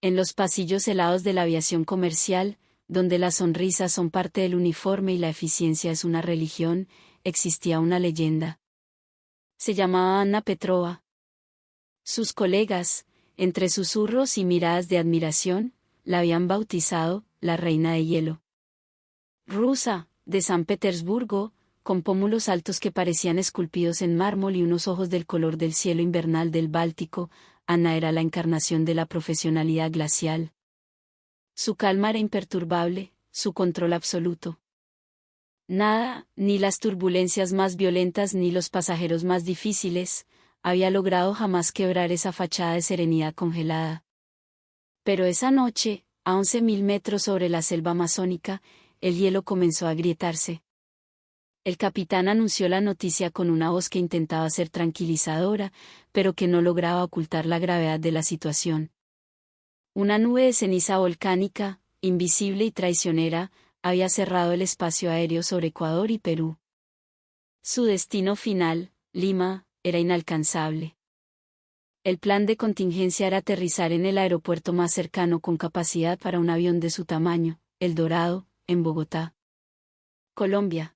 En los pasillos helados de la aviación comercial, donde las sonrisas son parte del uniforme y la eficiencia es una religión, existía una leyenda. Se llamaba Anna Petrova. Sus colegas, entre susurros y miradas de admiración, la habían bautizado la Reina de Hielo. Rusa, de San Petersburgo, con pómulos altos que parecían esculpidos en mármol y unos ojos del color del cielo invernal del Báltico, Anna era la encarnación de la profesionalidad glacial. Su calma era imperturbable, su control absoluto. Nada, ni las turbulencias más violentas ni los pasajeros más difíciles, había logrado jamás quebrar esa fachada de serenidad congelada. Pero esa noche, a 11.000 metros sobre la selva amazónica, el hielo comenzó a agrietarse. El capitán anunció la noticia con una voz que intentaba ser tranquilizadora, pero que no lograba ocultar la gravedad de la situación. Una nube de ceniza volcánica, invisible y traicionera, había cerrado el espacio aéreo sobre Ecuador y Perú. Su destino final, Lima, era inalcanzable. El plan de contingencia era aterrizar en el aeropuerto más cercano con capacidad para un avión de su tamaño, El Dorado, en Bogotá, Colombia.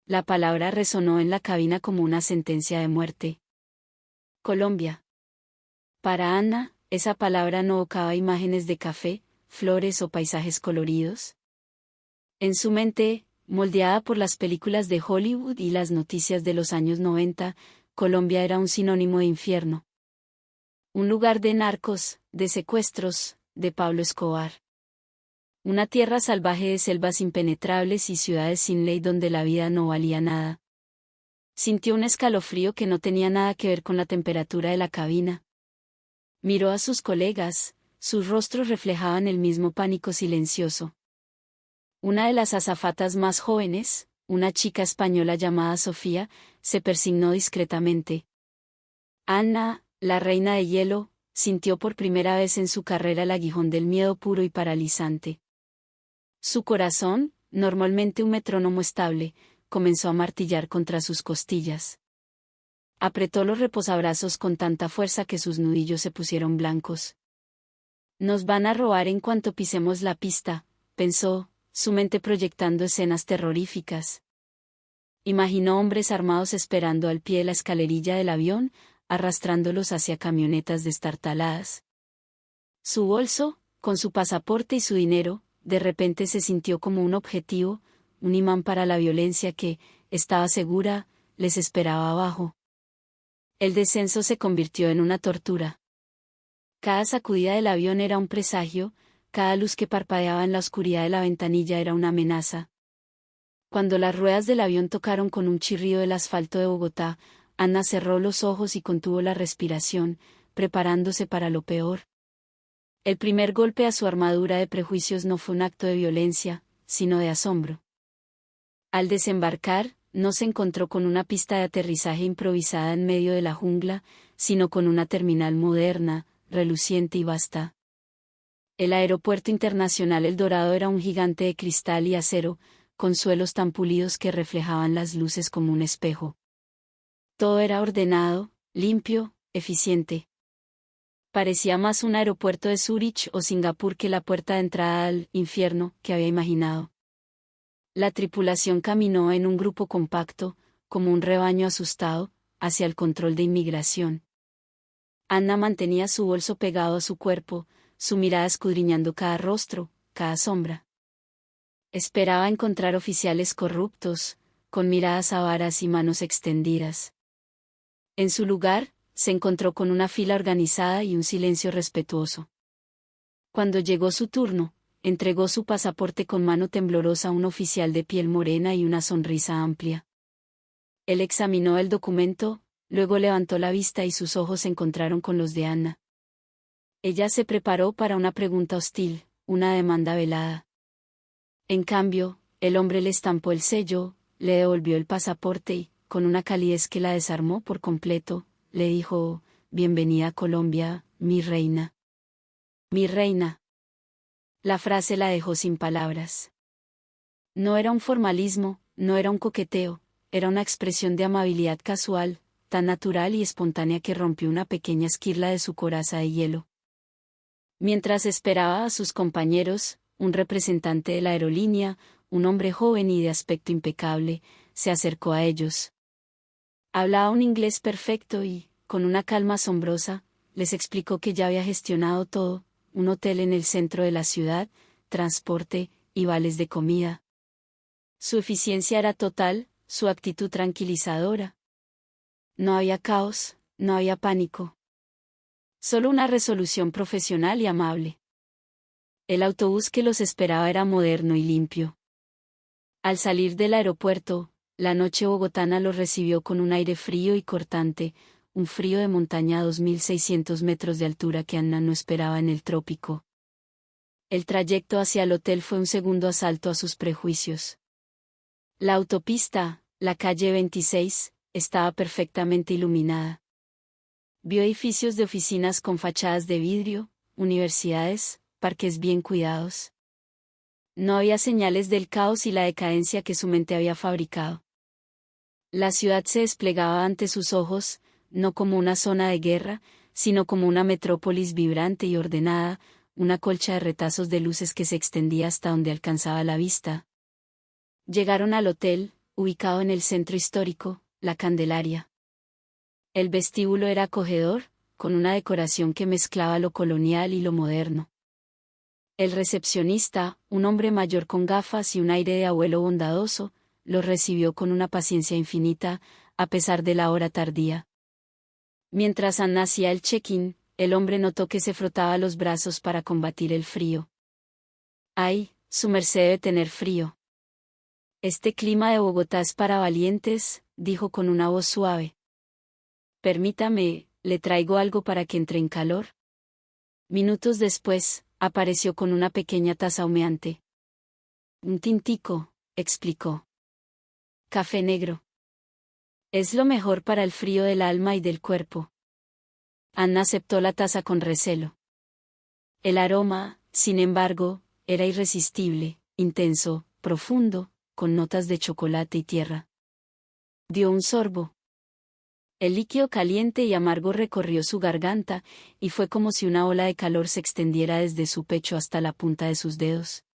La palabra resonó en la cabina como una sentencia de muerte. Colombia. Para Anna, esa palabra no evocaba imágenes de café, flores o paisajes coloridos. En su mente, moldeada por las películas de Hollywood y las noticias de los años 90, Colombia era un sinónimo de infierno. Un lugar de narcos, de secuestros, de Pablo Escobar. Una tierra salvaje de selvas impenetrables y ciudades sin ley donde la vida no valía nada. Sintió un escalofrío que no tenía nada que ver con la temperatura de la cabina. Miró a sus colegas, sus rostros reflejaban el mismo pánico silencioso. Una de las azafatas más jóvenes, una chica española llamada Sofía, se persignó discretamente. Anna, la reina de hielo, sintió por primera vez en su carrera el aguijón del miedo puro y paralizante. Su corazón, normalmente un metrónomo estable, comenzó a martillar contra sus costillas. Apretó los reposabrazos con tanta fuerza que sus nudillos se pusieron blancos. Nos van a robar en cuanto pisemos la pista, pensó, su mente proyectando escenas terroríficas. Imaginó hombres armados esperando al pie de la escalerilla del avión, arrastrándolos hacia camionetas destartaladas. Su bolso, con su pasaporte y su dinero, de repente se sintió como un objetivo, un imán para la violencia que, estaba segura, les esperaba abajo. El descenso se convirtió en una tortura. Cada sacudida del avión era un presagio, cada luz que parpadeaba en la oscuridad de la ventanilla era una amenaza. Cuando las ruedas del avión tocaron con un chirrido el asfalto de Bogotá, Anna cerró los ojos y contuvo la respiración, preparándose para lo peor. El primer golpe a su armadura de prejuicios no fue un acto de violencia, sino de asombro. Al desembarcar, no se encontró con una pista de aterrizaje improvisada en medio de la jungla, sino con una terminal moderna, reluciente y vasta. El Aeropuerto Internacional El Dorado era un gigante de cristal y acero, con suelos tan pulidos que reflejaban las luces como un espejo. Todo era ordenado, limpio, eficiente. Parecía más un aeropuerto de Zúrich o Singapur que la puerta de entrada al infierno que había imaginado. La tripulación caminó en un grupo compacto, como un rebaño asustado, hacia el control de inmigración. Anna mantenía su bolso pegado a su cuerpo, su mirada escudriñando cada rostro, cada sombra. Esperaba encontrar oficiales corruptos, con miradas avaras y manos extendidas. En su lugar, se encontró con una fila organizada y un silencio respetuoso. Cuando llegó su turno, entregó su pasaporte con mano temblorosa a un oficial de piel morena y una sonrisa amplia. Él examinó el documento, luego levantó la vista y sus ojos se encontraron con los de Anna. Ella se preparó para una pregunta hostil, una demanda velada. En cambio, el hombre le estampó el sello, le devolvió el pasaporte y, con una calidez que la desarmó por completo, le dijo: «Bienvenida a Colombia, mi reina». «Mi reina». La frase la dejó sin palabras. No era un formalismo, no era un coqueteo, era una expresión de amabilidad casual, tan natural y espontánea que rompió una pequeña esquirla de su coraza de hielo. Mientras esperaba a sus compañeros, un representante de la aerolínea, un hombre joven y de aspecto impecable, se acercó a ellos. Hablaba un inglés perfecto y, con una calma asombrosa, les explicó que ya había gestionado todo, un hotel en el centro de la ciudad, transporte y vales de comida. Su eficiencia era total, su actitud tranquilizadora. No había caos, no había pánico. Solo una resolución profesional y amable. El autobús que los esperaba era moderno y limpio. Al salir del aeropuerto, la noche bogotana los recibió con un aire frío y cortante, un frío de montaña a 2.600 metros de altura que Anna no esperaba en el trópico. El trayecto hacia el hotel fue un segundo asalto a sus prejuicios. La autopista, la calle 26, estaba perfectamente iluminada. Vio edificios de oficinas con fachadas de vidrio, universidades, parques bien cuidados. No había señales del caos y la decadencia que su mente había fabricado. La ciudad se desplegaba ante sus ojos, no como una zona de guerra, sino como una metrópolis vibrante y ordenada, una colcha de retazos de luces que se extendía hasta donde alcanzaba la vista. Llegaron al hotel, ubicado en el centro histórico, La Candelaria. El vestíbulo era acogedor, con una decoración que mezclaba lo colonial y lo moderno. El recepcionista, un hombre mayor con gafas y un aire de abuelo bondadoso, los recibió con una paciencia infinita, a pesar de la hora tardía. Mientras Anna hacía el check-in, el hombre notó que se frotaba los brazos para combatir el frío. «Ay, su merced debe tener frío. Este clima de Bogotá es para valientes», dijo con una voz suave. «Permítame, le traigo algo para que entre en calor». Minutos después, apareció con una pequeña taza humeante. «Un tintico», explicó. «Café negro. Es lo mejor para el frío del alma y del cuerpo». Anna aceptó la taza con recelo. El aroma, sin embargo, era irresistible, intenso, profundo, con notas de chocolate y tierra. Dio un sorbo. El líquido caliente y amargo recorrió su garganta, y fue como si una ola de calor se extendiera desde su pecho hasta la punta de sus dedos.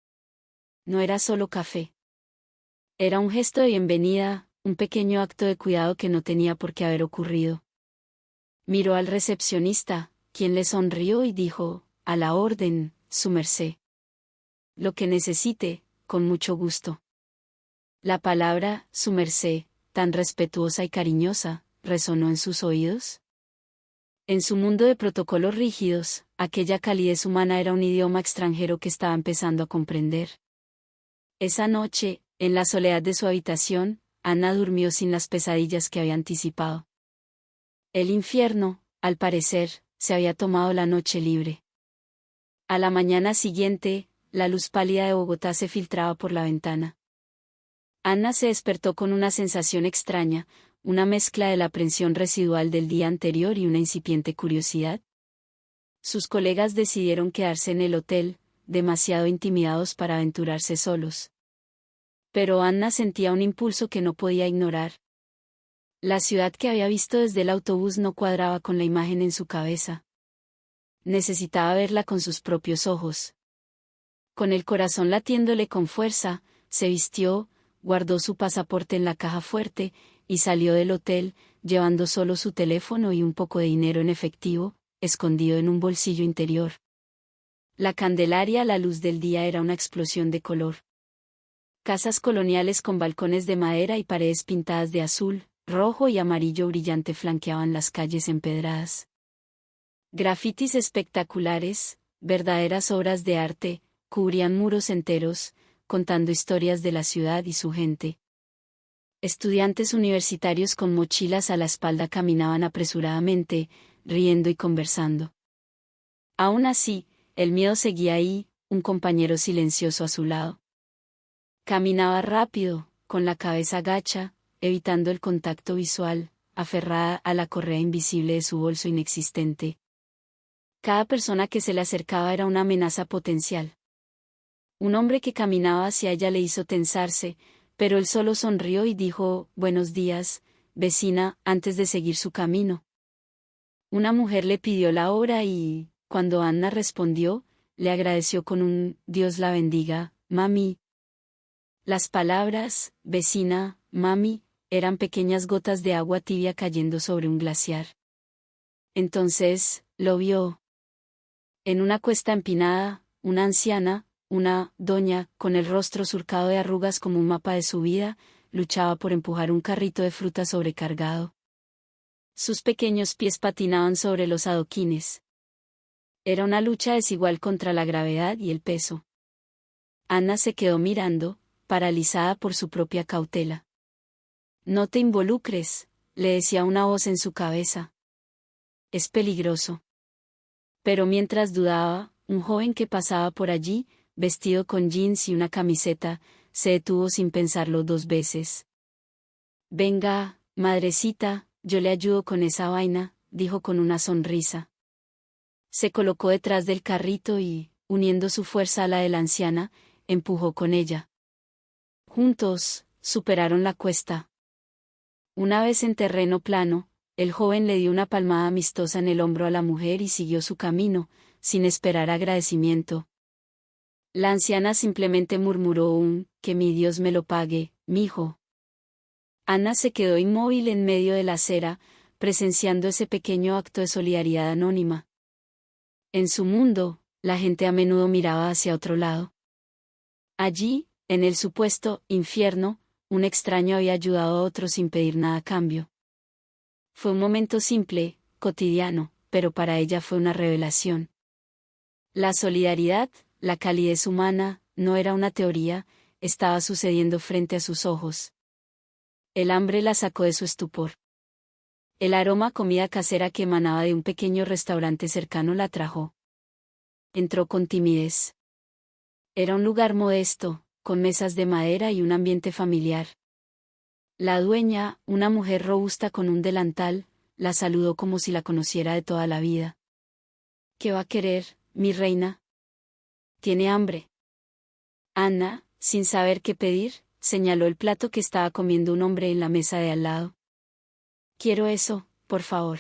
No era solo café. Era un gesto de bienvenida, un pequeño acto de cuidado que no tenía por qué haber ocurrido. Miró al recepcionista, quien le sonrió y dijo, «A la orden, su merced. Lo que necesite, con mucho gusto». La palabra, su merced, tan respetuosa y cariñosa, resonó en sus oídos. En su mundo de protocolos rígidos, aquella calidez humana era un idioma extranjero que estaba empezando a comprender. Esa noche, en la soledad de su habitación, Anna durmió sin las pesadillas que había anticipado. El infierno, al parecer, se había tomado la noche libre. A la mañana siguiente, la luz pálida de Bogotá se filtraba por la ventana. Anna se despertó con una sensación extraña, una mezcla de la aprensión residual del día anterior y una incipiente curiosidad. Sus colegas decidieron quedarse en el hotel, demasiado intimidados para aventurarse solos. Pero Anna sentía un impulso que no podía ignorar. La ciudad que había visto desde el autobús no cuadraba con la imagen en su cabeza. Necesitaba verla con sus propios ojos. Con el corazón latiéndole con fuerza, se vistió, guardó su pasaporte en la caja fuerte, y salió del hotel, llevando solo su teléfono y un poco de dinero en efectivo, escondido en un bolsillo interior. La Candelaria a la luz del día era una explosión de color. Casas coloniales con balcones de madera y paredes pintadas de azul, rojo y amarillo brillante flanqueaban las calles empedradas. Grafitis espectaculares, verdaderas obras de arte, cubrían muros enteros, contando historias de la ciudad y su gente. Estudiantes universitarios con mochilas a la espalda caminaban apresuradamente, riendo y conversando. Aún así, el miedo seguía ahí, un compañero silencioso a su lado. Caminaba rápido, con la cabeza gacha, evitando el contacto visual, aferrada a la correa invisible de su bolso inexistente. Cada persona que se le acercaba era una amenaza potencial. Un hombre que caminaba hacia ella le hizo tensarse, pero él solo sonrió y dijo, «Buenos días, vecina», antes de seguir su camino. Una mujer le pidió la hora y, Cuando Anna respondió, le agradeció con un «Dios la bendiga, mami». Las palabras «vecina», «mami», eran pequeñas gotas de agua tibia cayendo sobre un glaciar. Entonces, lo vio. En una cuesta empinada, una anciana, una doña, con el rostro surcado de arrugas como un mapa de su vida, luchaba por empujar un carrito de fruta sobrecargado. Sus pequeños pies patinaban sobre los adoquines. Era una lucha desigual contra la gravedad y el peso. Anna se quedó mirando, paralizada por su propia cautela. «No te involucres», le decía una voz en su cabeza. «Es peligroso». Pero mientras dudaba, un joven que pasaba por allí, vestido con jeans y una camiseta, se detuvo sin pensarlo 2 veces. «Venga, madrecita, yo le ayudo con esa vaina», dijo con una sonrisa. Se colocó detrás del carrito y, uniendo su fuerza a la de la anciana, empujó con ella. Juntos, superaron la cuesta. Una vez en terreno plano, el joven le dio una palmada amistosa en el hombro a la mujer y siguió su camino, sin esperar agradecimiento. La anciana simplemente murmuró «que mi Dios me lo pague, mijo». Anna se quedó inmóvil en medio de la acera, presenciando ese pequeño acto de solidaridad anónima. En su mundo, la gente a menudo miraba hacia otro lado. Allí, en el supuesto infierno, un extraño había ayudado a otro sin pedir nada a cambio. Fue un momento simple, cotidiano, pero para ella fue una revelación. La solidaridad, la calidez humana, no era una teoría, estaba sucediendo frente a sus ojos. El hambre la sacó de su estupor. El aroma a comida casera que emanaba de un pequeño restaurante cercano la atrajo. Entró con timidez. Era un lugar modesto, con mesas de madera y un ambiente familiar. La dueña, una mujer robusta con un delantal, la saludó como si la conociera de toda la vida. «¿Qué va a querer, mi reina?» «¿Tiene hambre?» Anna, sin saber qué pedir, señaló el plato que estaba comiendo un hombre en la mesa de al lado. «Quiero eso, por favor».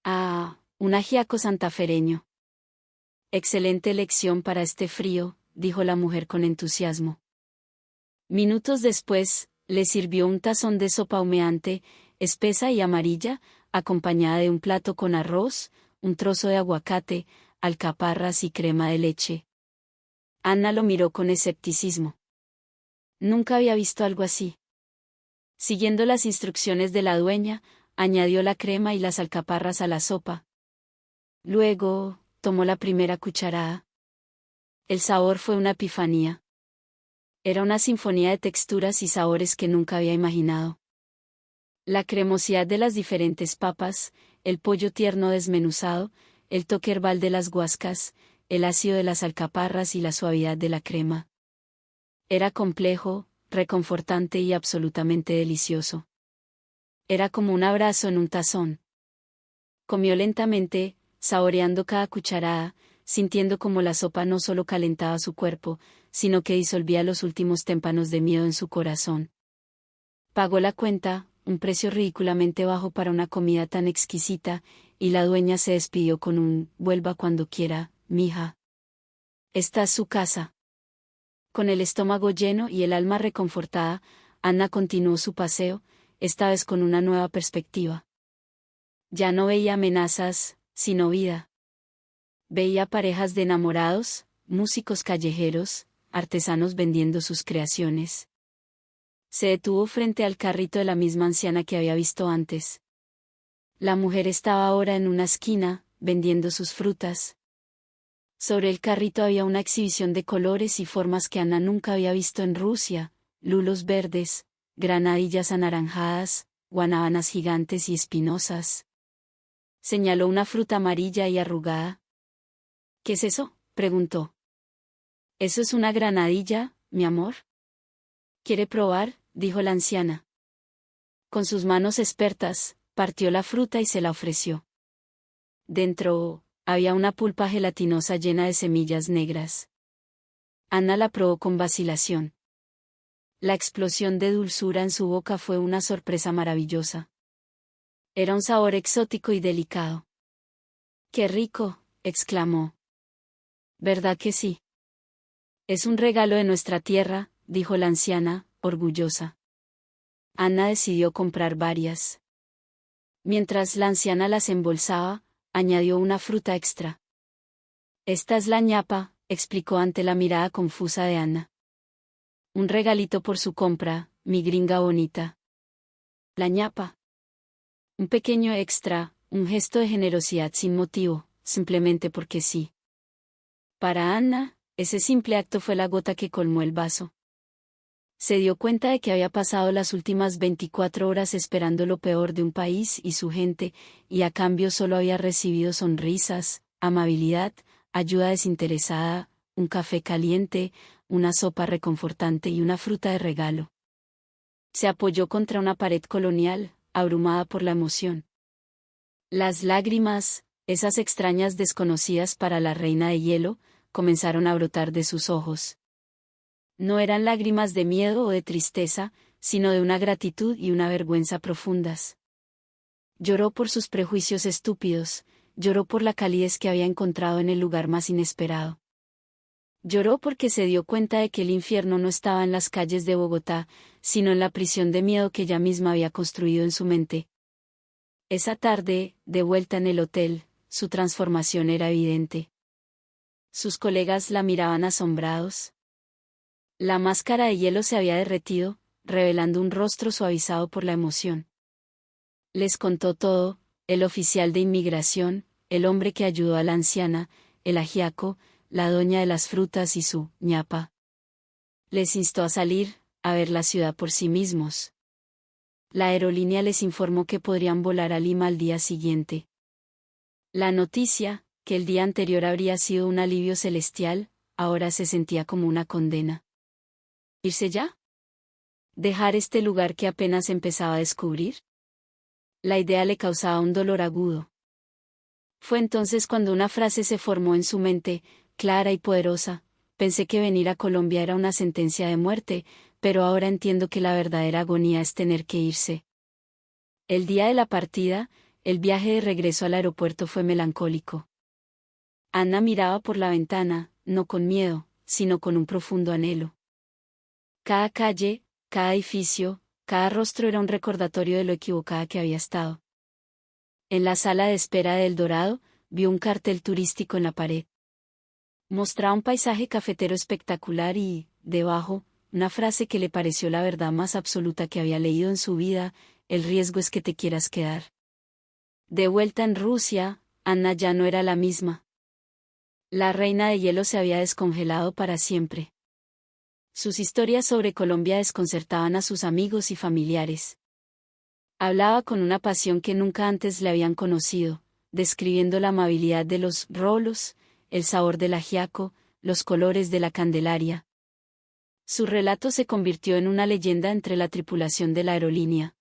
«Ah, un ajiaco santafereño». «Excelente elección para este frío», dijo la mujer con entusiasmo. Minutos después, le sirvió un tazón de sopa humeante, espesa y amarilla, acompañada de un plato con arroz, un trozo de aguacate, alcaparras y crema de leche. Anna lo miró con escepticismo. Nunca había visto algo así. Siguiendo las instrucciones de la dueña, añadió la crema y las alcaparras a la sopa. Luego, tomó la primera cucharada. El sabor fue una epifanía. Era una sinfonía de texturas y sabores que nunca había imaginado. La cremosidad de las diferentes papas, el pollo tierno desmenuzado, el toque herbal de las guascas, el ácido de las alcaparras y la suavidad de la crema. Era complejo, reconfortante y absolutamente delicioso. Era como un abrazo en un tazón. Comió lentamente, saboreando cada cucharada, sintiendo como la sopa no solo calentaba su cuerpo, sino que disolvía los últimos témpanos de miedo en su corazón. Pagó la cuenta, un precio ridículamente bajo para una comida tan exquisita, y la dueña se despidió con un «vuelva cuando quiera, mija. Esta es su casa». Con el estómago lleno y el alma reconfortada, Anna continuó su paseo, esta vez con una nueva perspectiva. Ya no veía amenazas, sino vida. Veía parejas de enamorados, músicos callejeros, artesanos vendiendo sus creaciones. Se detuvo frente al carrito de la misma anciana que había visto antes. La mujer estaba ahora en una esquina, vendiendo sus frutas. Sobre el carrito había una exhibición de colores y formas que Anna nunca había visto en Rusia: lulos verdes, granadillas anaranjadas, guanábanas gigantes y espinosas. Señaló una fruta amarilla y arrugada. «¿Qué es eso?», preguntó. «Eso es una granadilla, mi amor». «¿Quiere probar?», dijo la anciana. Con sus manos expertas, partió la fruta y se la ofreció. Dentro había una pulpa gelatinosa llena de semillas negras. Anna la probó con vacilación. La explosión de dulzura en su boca fue una sorpresa maravillosa. Era un sabor exótico y delicado. «¡Qué rico!», exclamó. ¿Verdad que sí? Es un regalo de nuestra tierra, dijo la anciana, orgullosa. Anna decidió comprar varias. Mientras la anciana las embolsaba, añadió una fruta extra. Esta es la ñapa, explicó ante la mirada confusa de Anna. Un regalito por su compra, mi gringa bonita. La ñapa. Un pequeño extra, un gesto de generosidad sin motivo, simplemente porque sí. Para Anna, ese simple acto fue la gota que colmó el vaso. Se dio cuenta de que había pasado las últimas 24 horas esperando lo peor de un país y su gente, y a cambio solo había recibido sonrisas, amabilidad, ayuda desinteresada, un café caliente, una sopa reconfortante y una fruta de regalo. Se apoyó contra una pared colonial, abrumada por la emoción. Las lágrimas, esas extrañas desconocidas para la reina de hielo, comenzaron a brotar de sus ojos. No eran lágrimas de miedo o de tristeza, sino de una gratitud y una vergüenza profundas. Lloró por sus prejuicios estúpidos, lloró por la calidez que había encontrado en el lugar más inesperado. Lloró porque se dio cuenta de que el infierno no estaba en las calles de Bogotá, sino en la prisión de miedo que ella misma había construido en su mente. Esa tarde, de vuelta en el hotel, su transformación era evidente. Sus colegas la miraban asombrados. La máscara de hielo se había derretido, revelando un rostro suavizado por la emoción. Les contó todo, el oficial de inmigración, el hombre que ayudó a la anciana, el ajiaco, la doña de las frutas y su ñapa. Les instó a salir, a ver la ciudad por sí mismos. La aerolínea les informó que podrían volar a Lima al día siguiente. La noticia, que el día anterior habría sido un alivio celestial, ahora se sentía como una condena. ¿Irse ya? ¿Dejar este lugar que apenas empezaba a descubrir? La idea le causaba un dolor agudo. Fue entonces cuando una frase se formó en su mente, clara y poderosa: pensé que venir a Colombia era una sentencia de muerte, pero ahora entiendo que la verdadera agonía es tener que irse. El día de la partida, el viaje de regreso al aeropuerto fue melancólico. Anna miraba por la ventana, no con miedo, sino con un profundo anhelo. Cada calle, cada edificio, cada rostro era un recordatorio de lo equivocada que había estado. En la sala de espera de El Dorado, vio un cartel turístico en la pared. Mostraba un paisaje cafetero espectacular y, debajo, una frase que le pareció la verdad más absoluta que había leído en su vida: el riesgo es que te quieras quedar. De vuelta en Rusia, Anna ya no era la misma. La reina de hielo se había descongelado para siempre. Sus historias sobre Colombia desconcertaban a sus amigos y familiares. Hablaba con una pasión que nunca antes le habían conocido, describiendo la amabilidad de los rolos, el sabor del ajiaco, los colores de la Candelaria. Su relato se convirtió en una leyenda entre la tripulación de la aerolínea.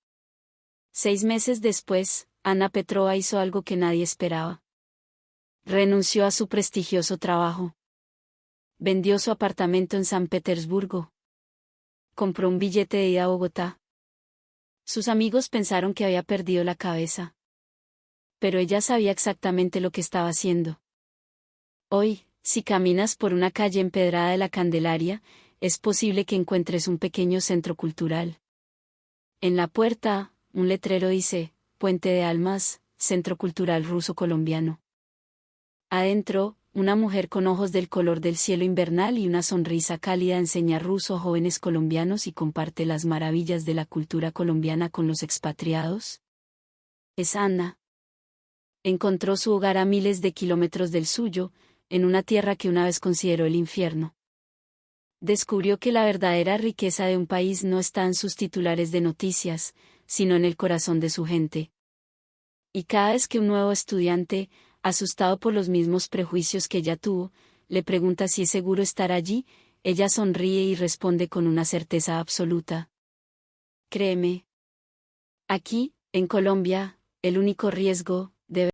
6 meses después, Anna Petrova hizo algo que nadie esperaba. Renunció a su prestigioso trabajo. Vendió su apartamento en San Petersburgo. Compró un billete de ida a Bogotá. Sus amigos pensaron que había perdido la cabeza. Pero ella sabía exactamente lo que estaba haciendo. Hoy, si caminas por una calle empedrada de la Candelaria, es posible que encuentres un pequeño centro cultural. En la puerta, un letrero dice: Puente de Almas, Centro Cultural Ruso-Colombiano. Adentro, una mujer con ojos del color del cielo invernal y una sonrisa cálida enseña ruso a jóvenes colombianos y comparte las maravillas de la cultura colombiana con los expatriados. Es Anna. Encontró su hogar a miles de kilómetros del suyo, en una tierra que una vez consideró el infierno. Descubrió que la verdadera riqueza de un país no está en sus titulares de noticias, sino en el corazón de su gente. Y cada vez que un nuevo estudiante, asustado por los mismos prejuicios que ella tuvo, le pregunta si es seguro estar allí, ella sonríe y responde con una certeza absoluta: créeme. Aquí, en Colombia, el único riesgo